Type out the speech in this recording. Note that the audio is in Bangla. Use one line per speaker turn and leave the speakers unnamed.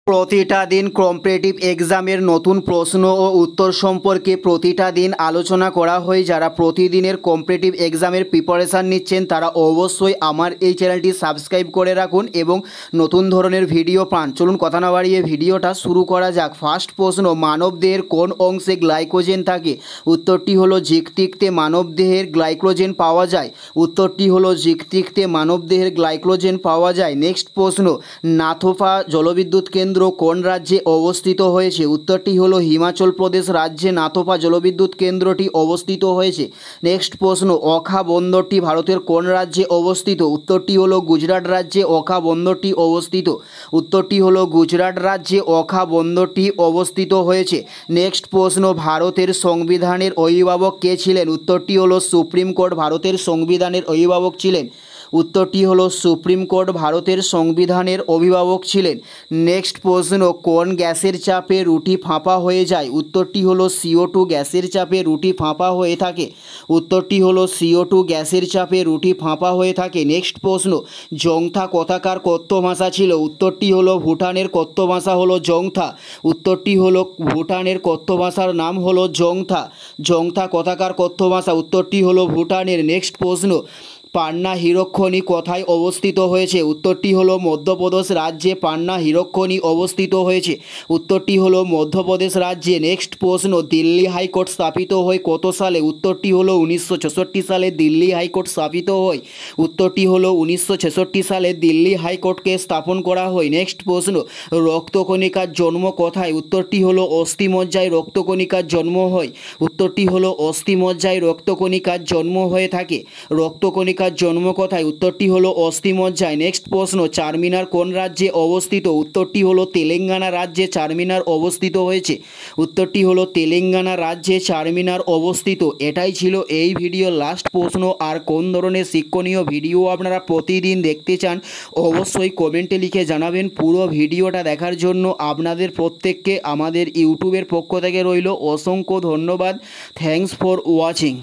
প্রতিটা দিন কম্পিটিটিভ এক্সামের নতুন প্রশ্ন ও উত্তর সম্পর্কে প্রতিটা দিন আলোচনা করা হয়। যারা প্রতিদিনের কম্পিটিটিভ এক্সামের প্রিপারেশান নিচ্ছেন তারা অবশ্যই আমার এই চ্যানেলটি সাবস্ক্রাইব করে রাখুন এবং নতুন ধরনের ভিডিও পান। চলুন কথা না বাড়িয়ে ভিডিওটা শুরু করা যাক। ফার্স্ট প্রশ্ন, মানবদেহের কোন অংশে গ্লাইকোজেন থাকে? উত্তরটি হলো যকৃতে মানবদেহের গ্লাইকোজেন পাওয়া যায়। উত্তরটি হলো যকৃতে মানবদেহের গ্লাইকোজেন পাওয়া যায়। নেক্সট প্রশ্ন, নাথোফা জলবিদ্যুৎ কেন্দ্র কোন রাজ্যে অবস্থিত হয়েছে? উত্তরটি হলো হিমাচল প্রদেশ রাজ্যে নাথোফা জলবিদ্যুৎ কেন্দ্রটি অবস্থিত হয়েছে। নেক্সট প্রশ্ন, ওখা বন্দরটি ভারতের কোন রাজ্যে অবস্থিত? উত্তরটি হলো গুজরাট রাজ্যে ওখা বন্দরটি অবস্থিত। উত্তরটি হলো গুজরাট রাজ্যে ওখা বন্দরটি অবস্থিত হয়েছে। নেক্সট প্রশ্ন, ভারতের সংবিধানের অভিভাবক কে ছিলেন? উত্তরটি হলো সুপ্রিম কোর্ট ভারতের সংবিধানের অভিভাবক ছিলেন। উত্তরটি হলো সুপ্রিম কোর্ট ভারতের সংবিধানের অভিভাবক ছিলেন। নেক্সট প্রশ্ন, কোন গ্যাসের চাপে রুটি ফাঁপা হয়ে যায়? উত্তরটি হলো CO2 গ্যাসের চাপে রুটি ফাঁপা হয়ে থাকে। উত্তরটি হলো CO2 গ্যাসের চাপে রুটি ফাঁপা হয়ে থাকে। নেক্সট প্রশ্ন, জংথা কথাকার কথ্য ভাষা ছিল? উত্তরটি হলো ভুটানের কথ্য ভাষা হলো জংথা। উত্তরটি হলো ভুটানের কথ্য ভাষার নাম হলো জংথা। জংথা কথাকার কথ্য ভাষা। উত্তরটি হলো ভুটানের। নেক্সট প্রশ্ন, পান্না হীরকখনি কোথায় অবস্থিত হয়েছে? উত্তরটি হলো মধ্যপ্রদেশ রাজ্যে পান্না হীরকখনি অবস্থিত হয়েছে। উত্তরটি হলো মধ্যপ্রদেশ রাজ্যে। নেক্সট প্রশ্ন, দিল্লি হাইকোর্ট স্থাপিত হয় কত সালে? উত্তরটি হলো 1966 সালে দিল্লি হাইকোর্ট স্থাপিত হয়। উত্তরটি হলো 1966 সালে দিল্লি হাইকোর্টকে স্থাপন করা হয়। নেক্সট প্রশ্ন, রক্তকণিকার জন্ম কোথায়? উত্তরটি হলো অস্থিমজ্জায় রক্তকণিকার জন্ম হয়। উত্তরটি হলো অস্থিমজ্জায় রক্তকণিকার জন্ম হয়ে থাকে। রক্তকণিকার জন্ম কোথায়? উত্তরটি হলো অস্থিমজ্জায়। নেক্সট প্রশ্ন, চারমিনার কোন রাজ্যে অবস্থিত? উত্তরটি হলো তেলেঙ্গানা রাজ্যে চারমিনার অবস্থিত হয়েছে। উত্তরটি হলো তেলেঙ্গানা রাজ্যে চারমিনার অবস্থিত। এটাই ছিল এই ভিডিওর লাস্ট প্রশ্ন। আর কোন ধরনের শিক্ষণীয় ভিডিও আপনারা প্রতিদিন দেখতে চান অবশ্যই কমেন্টে লিখে জানাবেন। পুরো ভিডিওটা দেখার জন্য আপনাদের প্রত্যেককে আমাদের ইউটিউবের পক্ষ থেকে রইল অসংখ্য ধন্যবাদ। Thanks for watching.